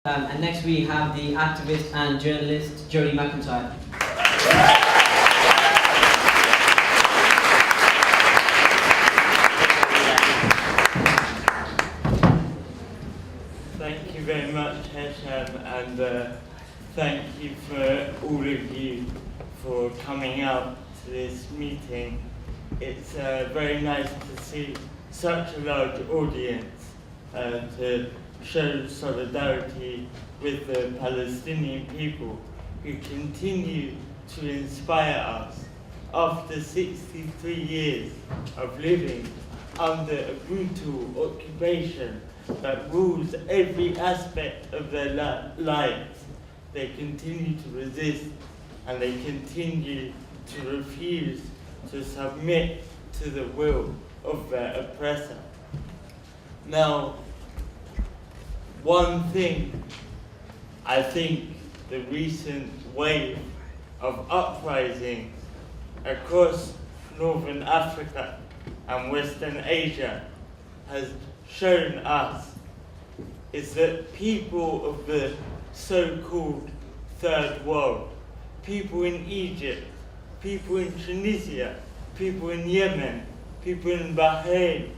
And next we have the activist and journalist Jody McIntyre. Thank you very much, Hesham, and thank you for all of you for coming out to this meeting. It's very nice to see such a large audience to show solidarity with the Palestinian people who continue to inspire us after 63 years of living under a brutal occupation that rules every aspect of their lives. They continue to resist and they continue to refuse to submit to the will of their oppressor. Now, one thing I think the recent wave of uprisings across Northern Africa and Western Asia has shown us is that people of the so-called Third World, people in Egypt, people in Tunisia, people in Yemen, people in Bahrain,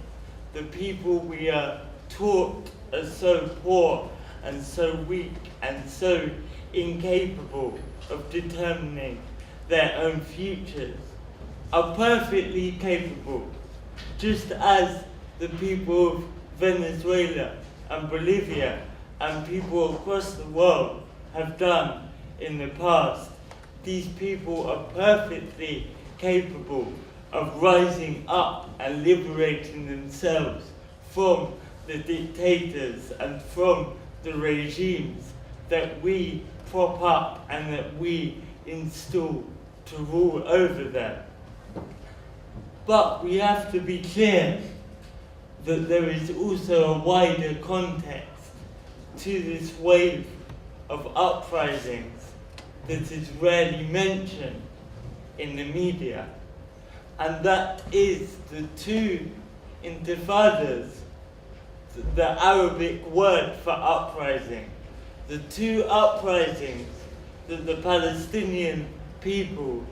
the people we are taught are so poor and so weak and so incapable of determining their own futures, are perfectly capable, just as the people of Venezuela and Bolivia and people across the world have done in the past. These people are perfectly capable of rising up and liberating themselves from the dictators and from the regimes that we prop up and that we install to rule over them. But we have to be clear that there is also a wider context to this wave of uprisings that is rarely mentioned in the media, and that is the two intifadas, the Arabic word for uprising, the two uprisings that the Palestinian people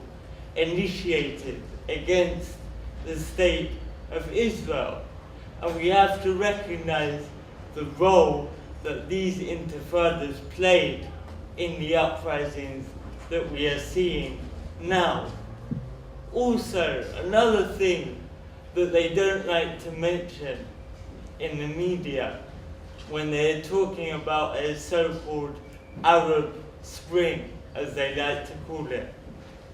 initiated against the state of Israel. And we have to recognize the role that these intifadas played in the uprisings that we are seeing now. Also, another thing that they don't like to mention in the media when they're talking about a so-called Arab Spring, as they like to call it.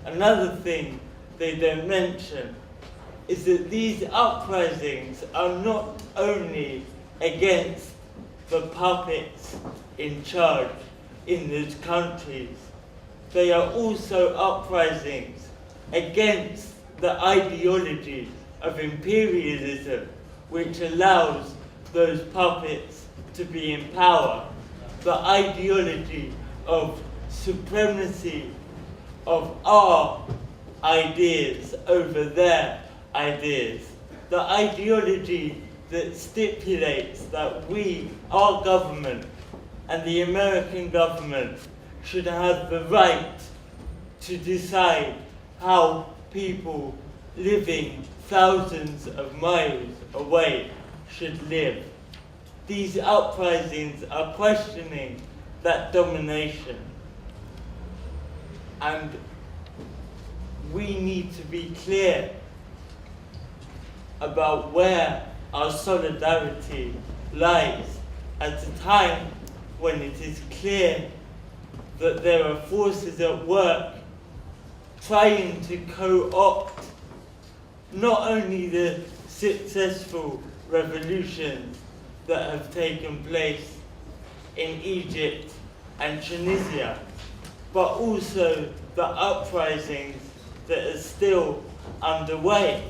Another thing they don't mention is that these uprisings are not only against the puppets in charge in those countries, they are also uprisings against the ideology of imperialism, which allows those puppets to be in power, the ideology of supremacy of our ideas over their ideas, the ideology that stipulates that we, our government, and the American government should have the right to decide how people living thousands of miles away should live. These uprisings are questioning that domination, and we need to be clear about where our solidarity lies at a time when it is clear that there are forces at work trying to co-opt not only the successful revolutions that have taken place in Egypt and Tunisia, but also the uprisings that are still underway.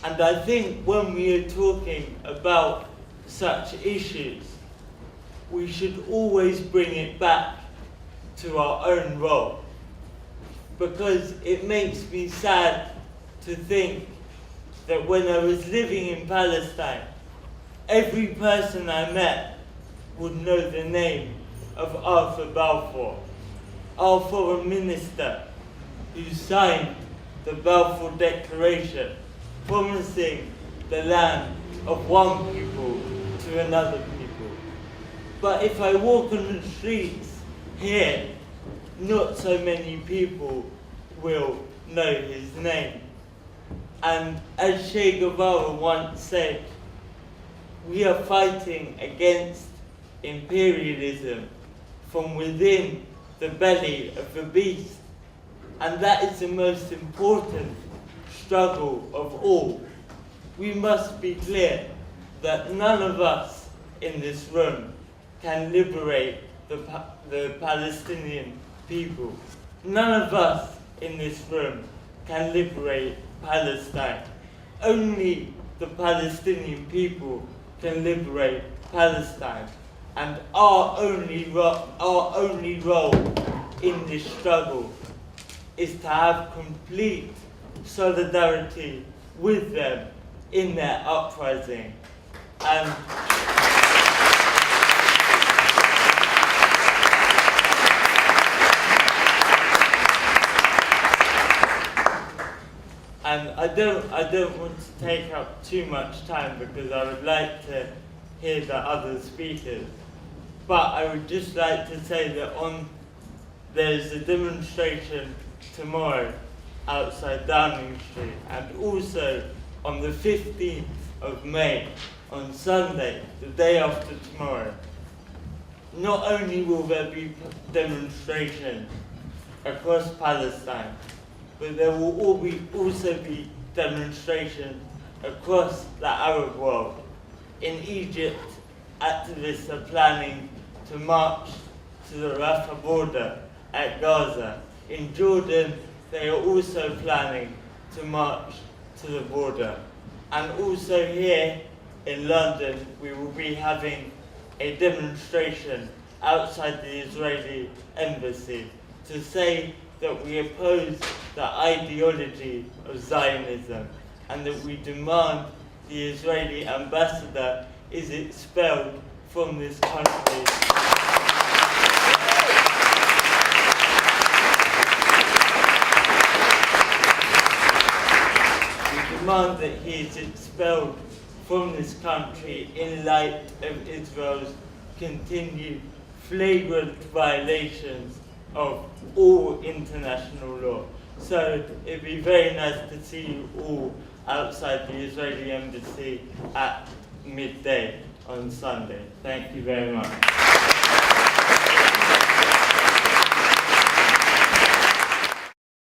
And I think when we are talking about such issues, we should always bring it back to our own role, because it makes me sad to think that when I was living in Palestine, every person I met would know the name of Arthur Balfour, our foreign minister, who signed the Balfour Declaration, promising the land of one people to another people. But if I walk on the streets here, not so many people will know his name. And as Che Guevara once said, we are fighting against imperialism from within the belly of the beast. And that is the most important struggle of all. We must be clear that none of us in this room can liberate the Palestinian people. None of us in this room can liberate Palestine. Only the Palestinian people can liberate Palestine. And our only role in this struggle is to have complete solidarity with them in their uprising. And I don't want to take up too much time because I would like to hear the other speakers. But I would just like to say that there's a demonstration tomorrow outside Downing Street, and also on the 15th of May, on Sunday, the day after tomorrow. Not only will there be demonstrations across Palestine, but there will also be demonstrations across the Arab world. In Egypt, activists are planning to march to the Rafah border at Gaza. In Jordan, they are also planning to march to the border. And also here in London, we will be having a demonstration outside the Israeli embassy to say that we oppose the ideology of Zionism and that we demand the Israeli ambassador is expelled from this country. We demand that he is expelled from this country in light of Israel's continued flagrant violations of all international law. So it'd be very nice to see you all outside the Israeli embassy at midday on Sunday. Thank you very much.